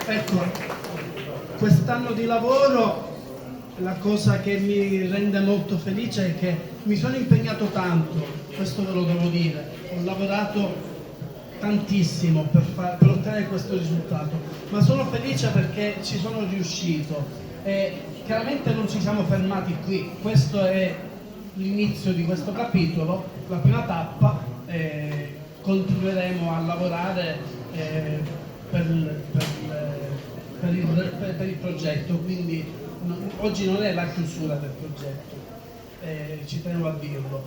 Ecco, quest'anno di lavoro, la cosa che mi rende molto felice è che mi sono impegnato tanto, questo ve lo devo dire, ho lavorato tantissimo per ottenere questo risultato, ma sono felice perché ci sono riuscito e chiaramente non ci siamo fermati qui, questo è l'inizio di questo capitolo, la prima tappa, continueremo a lavorare per il progetto, quindi oggi non è la chiusura del progetto, ci tenevo a dirlo.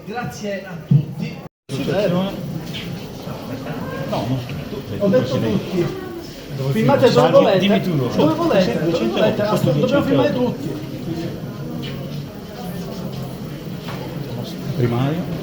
Grazie a tutti. No, Ho detto tutti. Filmate dove volete. Dimmi tu. Dove volete. Dobbiamo filmare tutti. Primario.